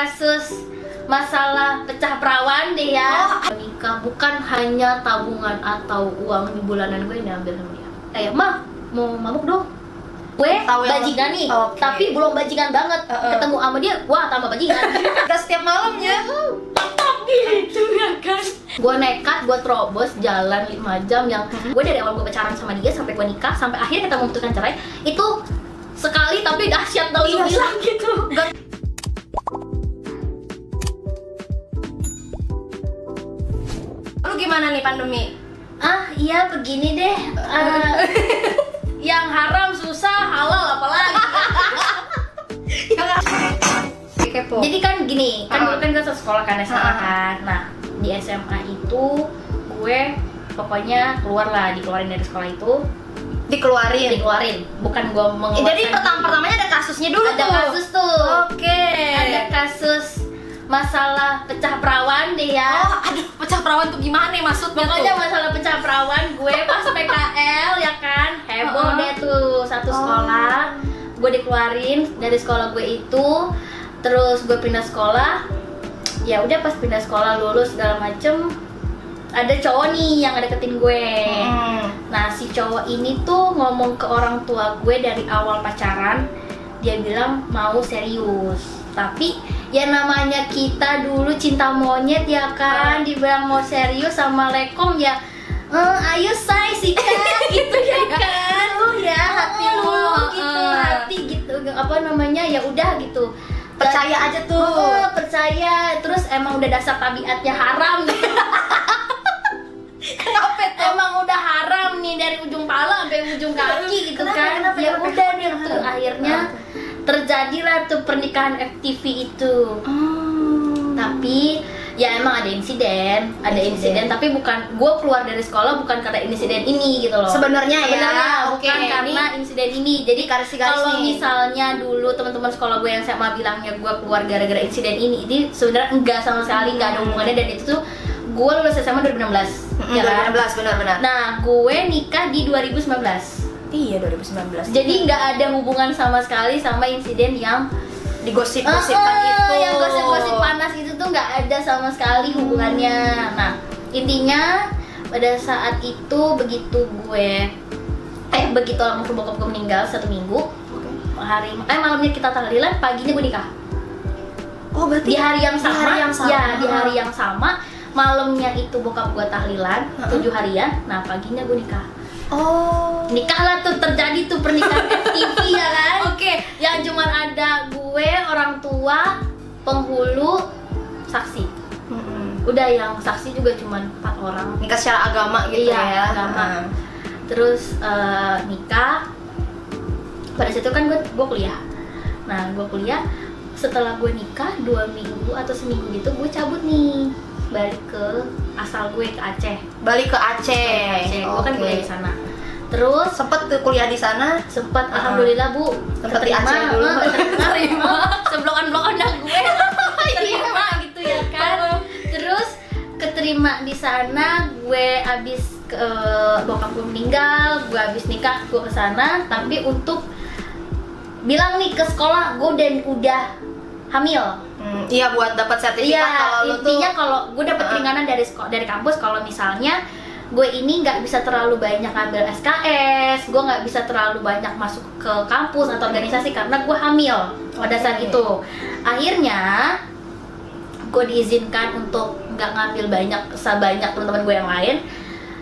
Kasus masalah pecah perawan deh ya. Nikah bukan hanya tabungan atau uang di bulanan gue yang diambil sama dia. Kayak, "Ma, mau mabuk dong." Gue bajingan nih, tapi belum bajingan banget. Ketemu sama dia, wah tambah bajingan. Kita setiap malamnya gitu ya kan. Gue nekat, gue terobos jalan 5 jam yang gue dari awal gue pacaran sama dia sampai gue nikah, sampai akhirnya kita memutuskan cerai. Itu sekali tapi dahsyat tau lu bilang gitu. Lu gimana nih pandemi? Iya begini deh. Yang haram susah, halal apalagi. Kepo. Jadi kan gini, kan dulu kan kita sekolah kan SMA kan. Nah, di SMA itu gue pokoknya dikeluarin dari sekolah itu. Dikeluarin. Bukan gue mengeluarkan. Jadi pertamanya ada kasusnya dulu ada tuh. kasus tuh. Oke. Ada kasus masalah pecah perawan deh ya. Aduh, pecah perawan tuh gimana nih maksudnya? Pokoknya masalah pecah perawan, gue pas PKL ya kan, heboh deh tuh satu sekolah. Gue dikeluarin dari sekolah gue itu, terus gue pindah sekolah. Ya udah pas pindah sekolah lulus segala macem, ada cowok nih yang deketin gue. Nah si cowok ini tuh ngomong ke orang tua gue dari awal pacaran, dia bilang mau serius. Tapi ya namanya kita dulu cinta monyet ya kan, dibilang mau serius sama lekong ya, ayo say sikat gitu ya kan. Ya hati lu gitu, hati gitu, apa namanya, ya udah gitu. Percaya aja tuh. Percaya, terus emang udah dasar tabiatnya haram gitu. Kenapa tuh? Emang udah haram nih dari ujung pala sampai ujung kaki gitu. Kenapa? Ya udah deh tuh akhirnya terjadilah tuh pernikahan FTV itu. Tapi ya emang ada insiden, tapi bukan gue keluar dari sekolah bukan karena insiden ini gitu loh. Sebenarnya ya, bukan karena insiden ini. Jadi kalau misalnya dulu teman-teman sekolah gue yang sama bilangnya gue keluar gara-gara insiden ini sebenarnya enggak sama sekali, enggak ada hubungannya. Dan itu tuh gue lulus SMA 2016. Ya kan? 2016 benar-benar. Nah, gue nikah di 2019. Iya, 2019. Jadi nggak ada hubungan sama sekali sama insiden yang digosip-gosipkan itu. Yang gosip-gosip panas itu tuh nggak ada sama sekali hubungannya. Nah, intinya pada saat itu begitu almarhum bokap gue meninggal 1 minggu. Malamnya kita tahlilan, paginya gue nikah. Oh, berarti di hari yang sama. Ya, di hari yang sama. Malamnya itu bokap gue tahlilan 7 harian. Nah, paginya gue nikah. Nikahlah tuh, terjadi tuh pernikahan FTV ya kan. Yang cuman ada gue, orang tua, penghulu, saksi. Udah yang saksi juga cuman 4 orang. Nikah secara agama gitu ya. Agama. Terus nikah. Pada situ kan gue kuliah. Nah, gue kuliah. Setelah gue nikah 2 minggu atau seminggu gitu, gue cabut nih, balik ke asal gue, ke Aceh. Balik ke Aceh. Gue kan kuliah di sana. Terus sempet kuliah di sana? Sempet, alhamdulillah Bu. Sempet di Aceh dulu. Terima. Seblokan-blokan dah gue. Terima gitu ya kan. Terus keterima di sana, gue abis bokap gue meninggal, gue abis nikah, gue kesana. Tapi untuk bilang nih ke sekolah, gue udah hamil. Iya, buat dapat sertifikat. Kalau intinya kalau gue dapat keringanan dari kampus kalau misalnya gue ini nggak bisa terlalu banyak ambil SKS, gue nggak bisa terlalu banyak masuk ke kampus atau organisasi karena gue hamil pada saat itu. Akhirnya gue diizinkan untuk nggak ngambil sebanyak teman-teman gue yang lain.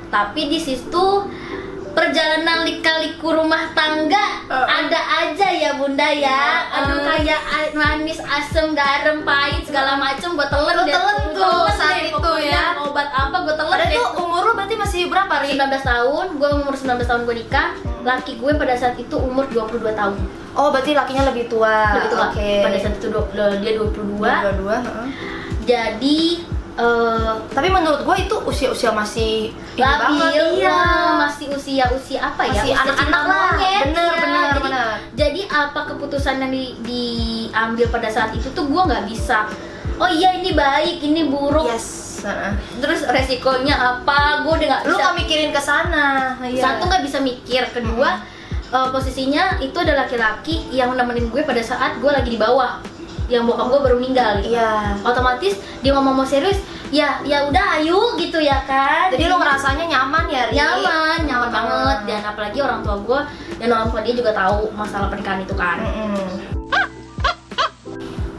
Tapi di situ perjalanan lika-liku rumah tangga ada aja ya Bunda ya. Aduh, kayak manis, asem, garam, pahit segala macem gue telan tuh saat itu ya. Obat apa gue telan deh. Itu umur lu berarti masih berapa, Ri? 19 tahun, gue umur 19 tahun gue nikah. Laki gue pada saat itu umur 22 tahun. Oh, berarti lakinya lebih tua. Pada saat itu dia 22. Jadi tapi menurut gue itu usia masih labil, masih usia apa ya? Masih anak-anak lah. Bener. Jadi apa keputusan yang diambil pada saat itu tuh gue nggak bisa. Oh iya ini baik, ini buruk. Yes. Terus resikonya apa? Gue udah nggak bisa. Lu nggak mikirin ke sana. Satu nggak bisa mikir, kedua posisinya itu ada laki-laki yang nemenin gue pada saat gue lagi di bawah. yang bokap gue baru meninggal gitu. Iya. Otomatis dia ngomong mau serius, ya udah ayo gitu ya kan. Jadi lo ngerasanya nyaman ya, Ri? Nyaman banget. Dan apalagi orang tua gue dan orang tua dia juga tahu masalah pernikahan itu kan.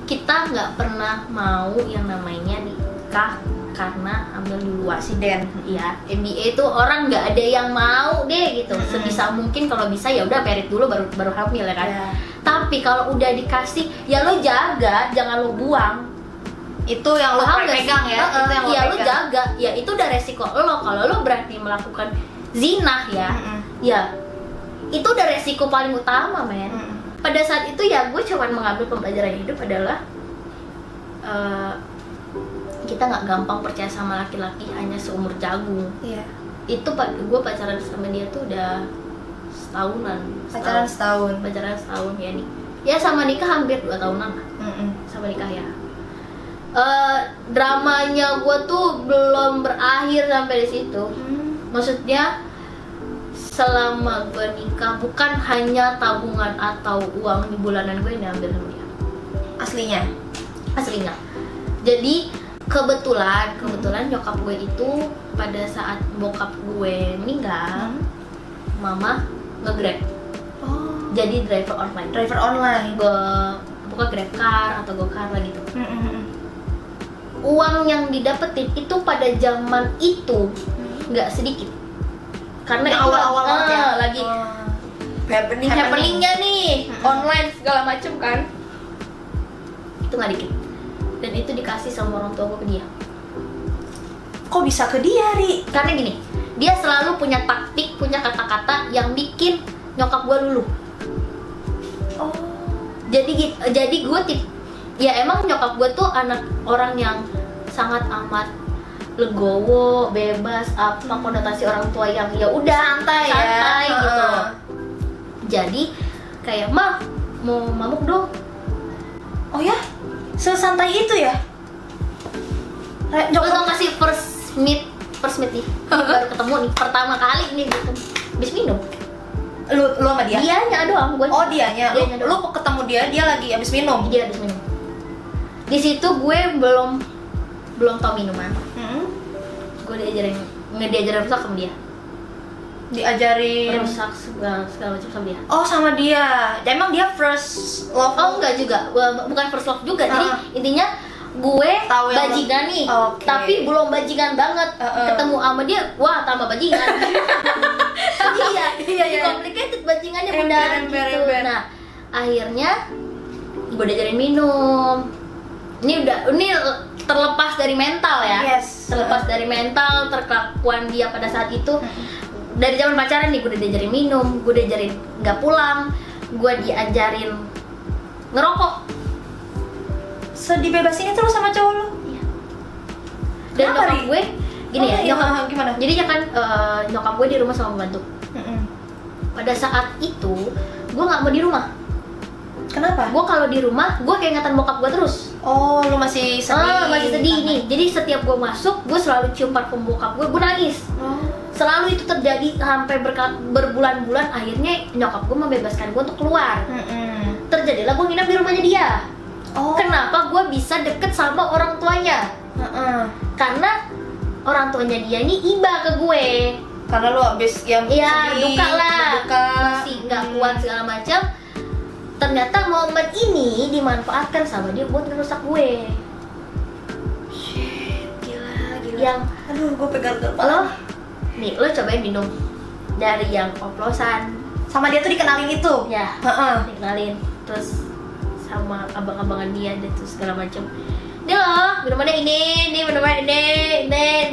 Kita nggak pernah mau yang namanya nikah karena ambil dulu Presiden. ya. MBA itu orang nggak ada yang mau deh gitu. Sebisa mungkin kalau bisa ya udah perit dulu baru hamil ya kan. Iya. Tapi kalau udah dikasih ya lo jaga, jangan lo buang. Itu yang lo Paham nggak pegang sih? ya? Itu yang lo Iya, lo pegang. jaga. Ya itu udah resiko lo. Kalau lo berani melakukan zina ya, ya itu udah resiko paling utama, men. Pada saat itu ya gue cuman mengambil pembelajaran hidup adalah kita nggak gampang percaya sama laki-laki hanya seumur jagung. Iya. Itu gue pacaran sama dia tuh udah setahunan. Pacaran setahun. Pacaran setahun ya nih. Ya sama nikah hampir 2 tahunan lah. Sama nikah ya. Dramanya gue tuh belum berakhir sampai di situ. Maksudnya selama gue nikah bukan hanya tabungan atau uang di bulanan gue yang diambil sama dia. Aslinya. Jadi kebetulan nyokap gue itu pada saat bokap gue meninggal, mama nge-grab. Jadi driver online. Buka grab car atau gokar lah gitu. Uang yang didapetin itu pada zaman itu nggak sedikit. Karena itu awal-awal lagi happeningnya nih, online segala macem kan. Itu nggak dikit. Dan itu dikasih sama orang tua gue ke dia. Kok bisa ke dia, Ri? Karena gini, dia selalu punya taktik, punya kata-kata yang bikin nyokap gue luluh. Jadi gue ya emang nyokap gue tuh anak orang yang sangat amat legowo, bebas, apa konotasi orang tua yang ya udah santai gitu. Jadi kayak mah mau mabuk dong. Oh ya? Sesantai itu ya? Lo tau gak sih first meet nih baru ketemu nih pertama kali nih gitu habis minum. Lu sama dia? Dianya doang gue. Oh dianya doang. lu ketemu dia lagi abis minum? Dia habis minum. Di situ gue belum tau minuman. Gue diajarin rusak sama dia. Diajarin Rusak segala macam sama dia. Oh sama dia. Emang dia first love? Oh enggak juga, bukan first love juga. Jadi intinya gue tahu yang bajingan nih, Okay. tapi belum bajingan banget. Ketemu sama dia, wah tambah bajingan. Iya. Complicated bajingannya beneran gitu. Nah, akhirnya gue diajarin minum. Ini terlepas dari mental ya. Yes. Terlepas dari mental, terkelakuan dia pada saat itu. Dari zaman pacaran nih gue udah diajarin minum, gue diajarin nggak pulang, gue diajarin ngerokok. Dibebasin itu lo sama cowok lo? Iya. Dan Kenapa, nyokap Ri? gue gini ya, nyokap gimana? Jadinya kan nyokap gue di rumah sama pembantu. Pada saat itu gue nggak mau di rumah. Kenapa? Gue kalau di rumah gue kayak ingatan bokap gue terus. Oh lu masih sedih? Masih sedih nih. Jadi setiap gue masuk gue selalu cium parfum bokap gue nangis. Selalu itu terjadi sampai berbulan-bulan. Akhirnya nyokap gue membebaskan gue untuk keluar. Terjadilah gue nginep di rumahnya dia. Kenapa gue bisa deket sama orang tuanya? Karena orang tuanya dia ini iba ke gue. Karena lu abis yang Duka lah, duka. masih nggak kuat segala macam. Ternyata momen ini dimanfaatkan sama dia buat ngerusak gue. Shit, gila. Yang aduh, gue pegang lo kepala. lo cobain minum dari yang oplosan. Sama dia tuh dikenalin itu? Ya, dikenalin. Terus sama abang-abangan dia dan terus segala macam. Ini loh, minumannya ini minuman ini.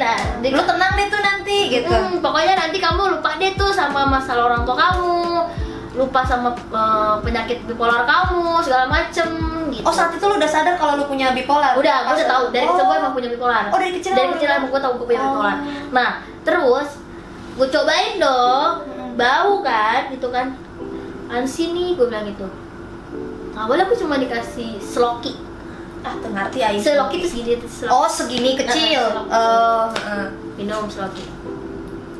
Nah, Lu tenang deh tuh nanti gitu. Pokoknya nanti kamu lupa deh tuh sama masalah orang tua kamu, lupa sama penyakit bipolar kamu, segala macem gitu. Oh saat itu lu udah sadar kalau lu punya bipolar? Udah, gue udah tahu dari kecil gue emang punya bipolar. Oh dari kecil? Dari kecil emang gue tahu gue punya bipolar. Nah, terus gue cobain dong, bau kan, gitu kan. Ansi nih, gue bilang gitu. Nggak boleh, aku cuma dikasih seloki. Tuh ngerti aja. Seloki itu segini, seloki. Oh segini kecil. Minum seloki.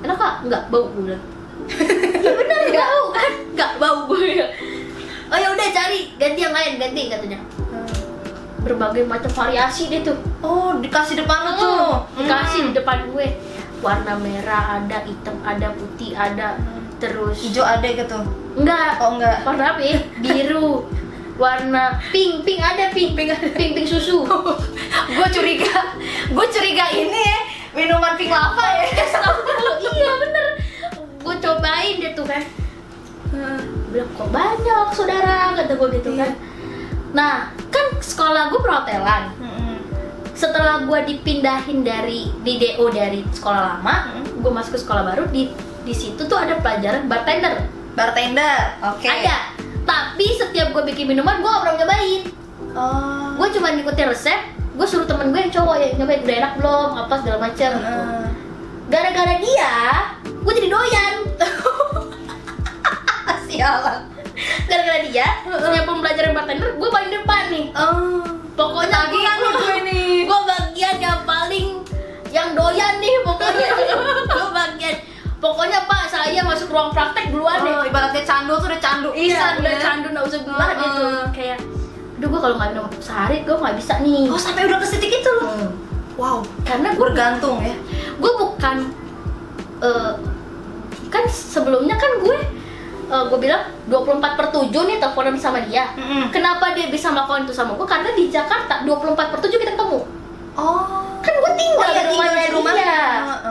Enak kak? Enggak, bau gue bilang. Iya bener, bau kan? Enggak bau gue. Oh ya udah cari ganti yang lain, ganti katanya. berbagai macam variasi deh tuh. Oh, dikasih depan lu tuh. Dikasih di depan gue. Warna merah ada, hitam ada, putih ada, terus Hijau ada gitu. enggak. Oh, enggak. Warna apa ya? Biru. Warna pink ada, pink susu. Gue curiga ini ya, minuman pink lava ya. Iya bener. Gue cobain deh tuh kan. Bilang kok banyak saudara, kata gue gitu kan. Nah, kan sekolah gue perhotelan. Setelah gue dipindahin di DO dari sekolah lama, gue masuk ke sekolah baru, di situ tuh ada pelajaran bartender. Oke. Ada. Tapi setiap gue bikin minuman, gue gak pernah nyobain. Oh. Gue cuma ngikutin resep. Gue suruh temen gue yang cowok ya nyobain, udah enak belum, apa segala macam gitu. Gara-gara dia, gue jadi doyan. Sialan. Gara-gara dia, punya pembelajaran bartender, gue paling depan nih. Pokoknya Ketagihan nih gue nih. gue bagian yang doyan nih pokoknya. Gue bagian. Pokoknya Pak, saya masuk ruang praktek duluan deh. Ibaratnya candu tuh udah candu Iya, pisan udah ya. candu nggak usah gula gitu. Kayak, aduh gue kalau nggak minum sehari gue nggak bisa nih. Oh, sampai udah ke titik itu loh. Wow. Karena gue Bergantung ya. bukan kan sebelumnya kan gue bilang 24/7 nih teleponan sama dia. Kenapa dia bisa melakukan itu sama gue? Karena di Jakarta 24/7 kita ketemu. Oh. Kan gue tinggal di rumahnya dia.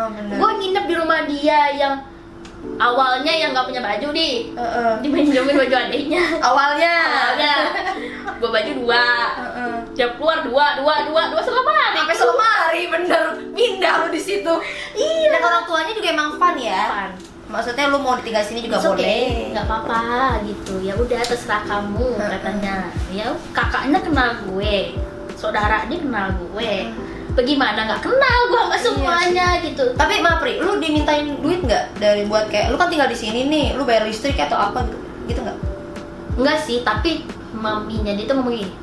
Bener. Gue nginep di rumah dia yang awalnya yang nggak punya baju nih. Diminjemin baju adiknya. Awalnya. Gue baju 2. Tiap keluar 2 selama hari. Sampai selemari bener. Pindah lu di situ. Iya. Dan orang tuanya juga emang fun ya. Fun. Maksudnya lu mau ditinggal sini juga It's boleh. okay, nggak apa-apa gitu. Ya udah terserah kamu katanya. Ya kakaknya kenal gue, saudaranya kenal gue. Bagaimana nggak kenal gue sama semuanya gitu. Tapi maaf Pri, lu dimintain duit nggak dari buat kayak lu kan tinggal di sini nih, lu bayar listrik atau apa gitu? Gitu nggak? Enggak sih, tapi maminya dia tuh ngomong gini.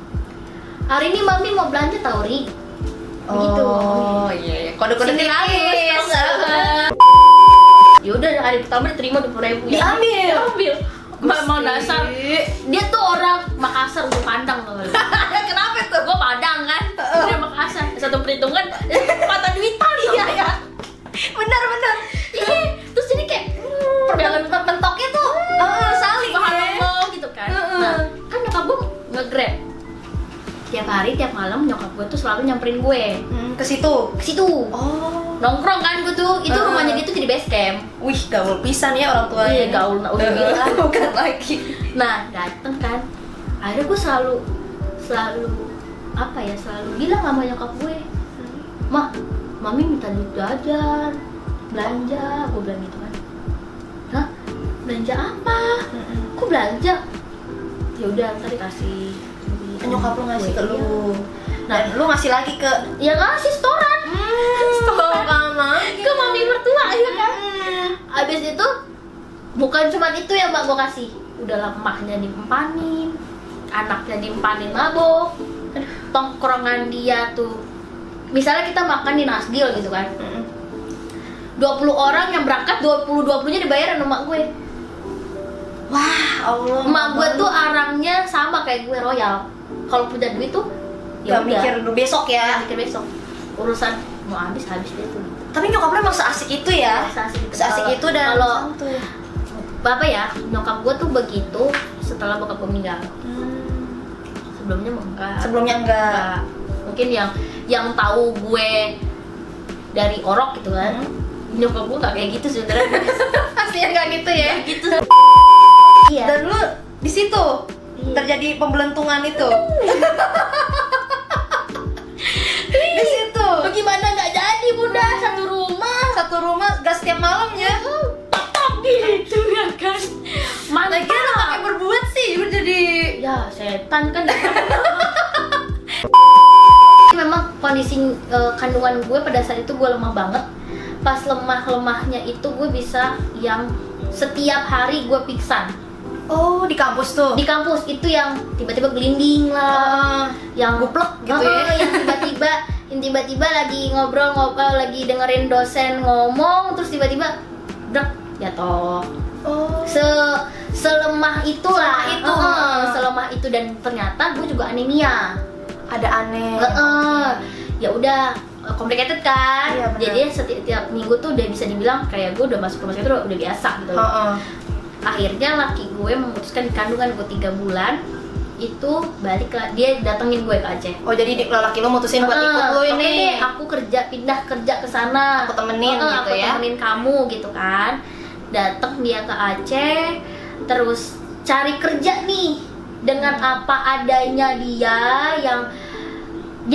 Hari ini mami mau belanja tau Ri. Begitu. Oh iya. Kode-kode Sini tipis. halus, tau nggak? Ya udah hari pertama diterima 20.000 ya. Diambil. Memang dasar. Dia tuh orang Makassar, gue Padang loh. Kenapa tuh? Gue Padang kan. Dia Makassar. Satu perhitungan patah duitan. Iya. Benar. Iya. Terus jadi kayak Mentoknya tuh saling bahan ya. lo gitu kan. Nah, kan nyokap gue nge-grab. Tiap hari, tiap malam nyokap gue tuh selalu nyamperin gue Ke situ. ke situ. Oh. Nongkrong kan gue tuh. Itu rumahnya dia tuh jadi base camp. Wih, gaul pisan ya orang tuanya. Iya, gaul nauzubillah. Bukan lagi. Nah, dateng kan. Akhirnya gue selalu apa ya, selalu bilang sama nyokap gue, "Ma, mami minta duit jajan, belanja." Gue bilang gitu kan. "Hah? Belanja apa? Kok belanja?" Ya udah, ntar dikasih duit. Nyokap lu ngasih ke Gue, lu. iya. Dan lu ngasih lagi ke Ya ngasih setoran. Ke mami mertua ya kan. Abis itu bukan cuma itu ya mbak gue kasih, udah lemahnya diempanin, anaknya diempanin mabok. Tongkrongan dia tuh, misalnya kita makan di Nasdil gitu kan, 20 orang yang berangkat, 20-20-nya dibayarin sama emak gue. Wah, Allah. Emak gue tuh orangnya sama kayak gue, royal. Kalau punya duit tuh Gak udah, mikir dulu besok ya. mikir besok. Urusan mau habis dia tuh. Tapi nyokap lu emang seasik itu ya. Seasik itu dan kalau santuy. bapak ya, nyokap gue tuh begitu setelah bokap gue meninggal. Sebelumnya enggak. Sebelumnya enggak. Mungkin yang tahu gue dari orok gitu kan. Nyokap gue nggak kayak gitu sebenarnya. Pastinya enggak gitu ya. Gitu. Iya. Dan lu di situ Iya. terjadi pembelentungan itu. Di situ. Bagaimana nggak jadi bunda, satu rumah Gas setiap malam ya. tetap gitu ya kan. Mana Lagian lu pakai berbuat sih, lu jadi ya setan kan. Memang kondisi kandungan gue pada saat itu gue lemah banget. Pas lemahnya itu gue bisa yang setiap hari gue pingsan. oh di kampus tuh. Di kampus itu yang tiba-tiba gelinding lah, yang guplek gitu ya. yang tiba-tiba lagi ngobrol lagi dengerin dosen ngomong terus tiba-tiba brek jatuh. Oh. Selemah itulah. Selemah itu. Selemah itu dan ternyata gue juga anemia. Ada aneh. Ya udah complicated kan. Iya, benar. Jadi setiap minggu tuh udah bisa dibilang kayak gue udah masuk rumah sakit udah biasa gitu loh. Akhirnya laki gue memutuskan di kandungan gue 3 bulan itu balik ke dia datengin gue ke Aceh. Oh jadi laki lo mutusin buat ikut lo Oke ini. deh, aku pindah kerja ke sana. Aku temenin gitu aku ya. temenin kamu gitu kan. Dateng dia ke Aceh, terus cari kerja nih dengan apa adanya dia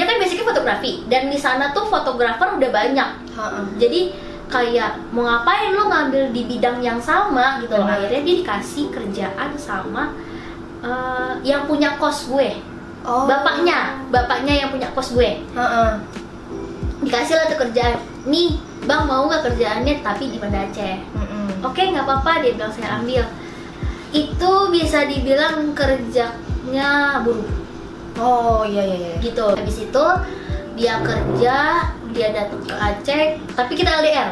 kan basicnya fotografi dan di sana tuh fotografer udah banyak. Jadi kayak mau ngapain lo ngambil di bidang yang sama gitu loh. Akhirnya dia dikasih kerjaan sama yang punya kos gue. Bapaknya yang punya kos gue. Dikasih lah tuh kerjaan. Nih, Bang mau nggak kerjaannya tapi di Banda Aceh? Oke, nggak apa-apa, dia bilang saya ambil. Itu bisa dibilang kerjanya buruh. Oh iya. Gitu. Habis itu dia kerja, dia datang ke Aceh, tapi kita LDR.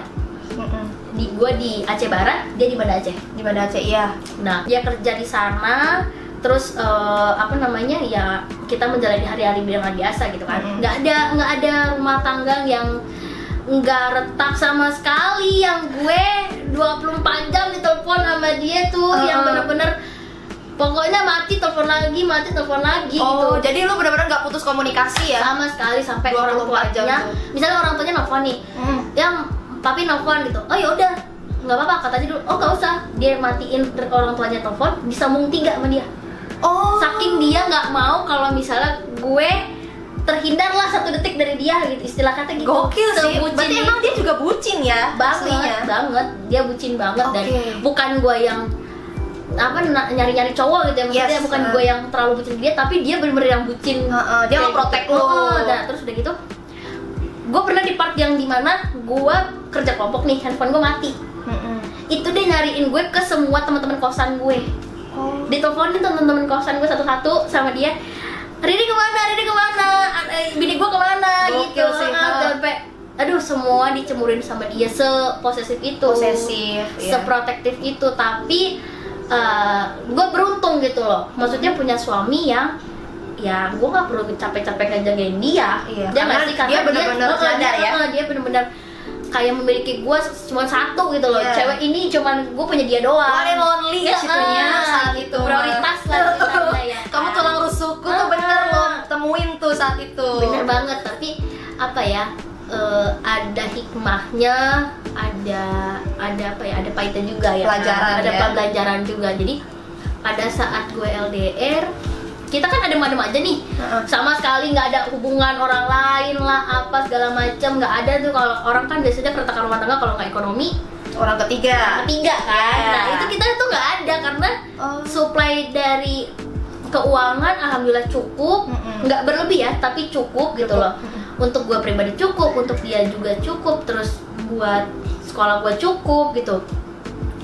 Gue di Aceh Barat, dia di Banda Aceh. Di Banda Aceh, iya. Nah, dia kerja di sana, terus ya kita menjalani hari-hari dengan biasa gitu kan. Nggak ada rumah tangga yang nggak retak sama sekali, yang gue 24 jam ditelepon sama dia tuh, yang bener-bener pokoknya mati telepon lagi gitu. Jadi lu benar-benar nggak putus komunikasi ya? Sama sekali sampai 24 orang tuanya, jam misalnya orang tuanya nelfon nih, yang papi nelfon gitu, oh ya udah nggak apa-apa katanya dulu, oh nggak usah, dia matiin orang tuanya telepon, disambung 3 sama dia. Saking dia nggak mau kalau misalnya gue terhindar lah 1 detik dari dia gitu, istilah kata gitu. Gokil sih. Berarti itu. emang dia juga bucin ya? Banget, dia bucin banget. Dan bukan gue yang nyari-nyari cowok gitu ya, maksudnya bukan gue yang terlalu bucin dia, tapi dia bener-bener yang bucin. Dia nge-protect lo. Nah terus udah gitu, gue pernah di part yang dimana gue kerja kelompok nih, handphone gue mati. Itu dia nyariin gue ke semua teman-teman kosan gue. Diteleponin teman-teman kosan gue satu-satu sama dia, Riri kemana, bini gue kemana gitu. Sampai aduh semua dicemurin sama dia, seposesif itu, seprotektif itu. Tapi gue beruntung gitu loh, maksudnya punya suami yang ya gue nggak perlu capek-capek ngejagain dia. Dia ngasih karena dia benar-benar sadar ya. Dia benar-benar kayak memiliki gue cuma satu gitu loh. Cewek ini cuman gue punya dia doang. One and only situnya saat itu. Prioritas lah misalnya ya. Kamu tulang rusukku tuh bener loh, temuin tuh saat itu. Bener banget, tapi apa ya? Ada hikmahnya, ada pahitnya juga ya. Ada pelajaran juga. Jadi pada saat gue LDR, kita kan adem-adem aja nih, sama sekali nggak ada hubungan orang lain lah, apa segala macam nggak ada tuh. Kalau orang kan biasanya keretakan rumah tangga kalau nggak ekonomi orang ketiga kan. Nah itu kita tuh nggak ada karena supply dari keuangan alhamdulillah cukup, nggak berlebih ya tapi cukup gitu loh. Untuk gue pribadi cukup, untuk dia juga cukup, terus buat sekolah gue cukup gitu.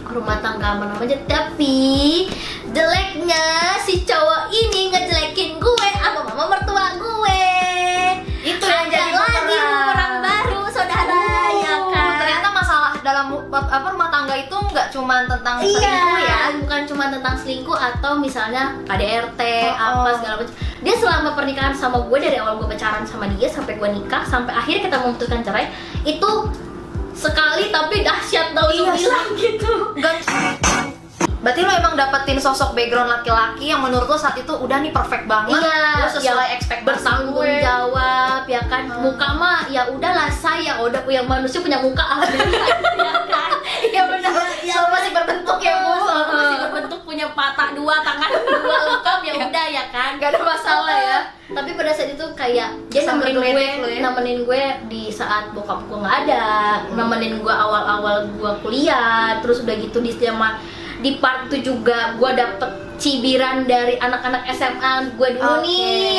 Rumah tangga aman aja, tapi jeleknya si cowok ini ngejelekin gue sama mama mertua gue. Itu yang jadi lagi orang baru, saudara. Ya kan, ternyata masalah dalam rumah tangga itu nggak cuma tentang selingkuh ya, bukan cuma tentang selingkuh atau misalnya KDRT apa segala macam. Dia selama pernikahan sama gue, dari awal gue pacaran sama dia sampai gue nikah, sampai akhirnya kita memutuskan cerai, itu sekali tapi dahsyat tau bilang gitu. Berarti lo emang dapetin sosok background laki-laki yang menurut lo saat itu udah nih perfect banget, lo sesuai ekspektasi bertanggung jawab ya kan. Muka mah ya udahlah, saya udah yang manusia punya muka alhamdulillah ya kan. Iya benar. Lo masih berbentuk ya Bu. Masih berbentuk, punya patah 2, tangan 2 lengkap ya udah ya kan. Gak ada masalah ya. Tapi pada saat itu kayak dia nemenin gue di saat bokap gue nggak ada, nemenin gue awal-awal gue kuliah, terus udah gitu di part itu juga gue dapet cibiran dari anak-anak SMA gue dulu nih,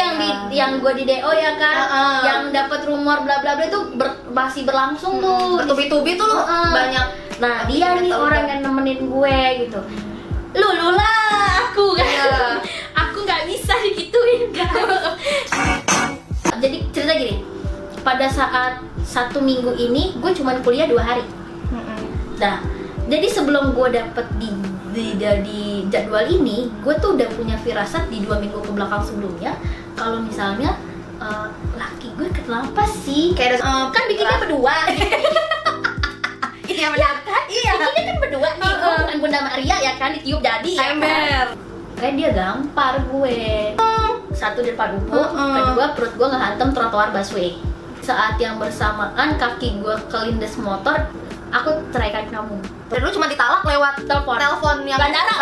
yang gue di DO ya kan, yang dapet rumor bla bla bla itu masih berlangsung tuh, bertubi-tubi tuh banyak. Nah dia nih orang yang nemenin gue gitu. Lulu lah aku kan, aku nggak bisa digituin kan. Jadi cerita gini, pada saat 1 minggu ini gue cuman kuliah 2 hari. Nah jadi sebelum gue dapet di jadwal ini, gue tuh udah punya firasat di 2 minggu ke belakang sebelumnya, kalau misalnya laki gue kenapa sih? Kayak ada Kan bikinnya berdua. iya benar. Kan? Iya. Bikinnya kan berdua nih. Bukan Bunda Maria ya kan ditiup jadi ya kan. Ember. Kayak dia gampar gue. Satu di depan umum, kedua perut gue ngehantem trotoar busway. Saat yang bersamaan kaki gue kelindes motor, aku ceraikan kamu. Dan lu cuma ditalak lewat Telepon. telepon yang Bandara.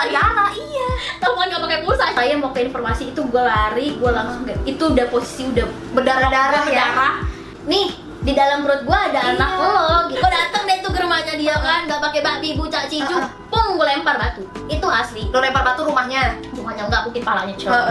iya. Telepon gak pakai pulsa. Saya mau ke informasi itu, gue lari, gue langsung itu udah posisi udah Berdarah-darah ya. berdarah. Nih di dalam perut gue ada anak lo. Gue dateng deh tuh ke rumahnya dia kan, gak pakai bakbi buca cicu, pung gue lempar batu. Itu asli. Lu lempar batu rumahnya. Bukannya enggak, mungkin palanya cowok.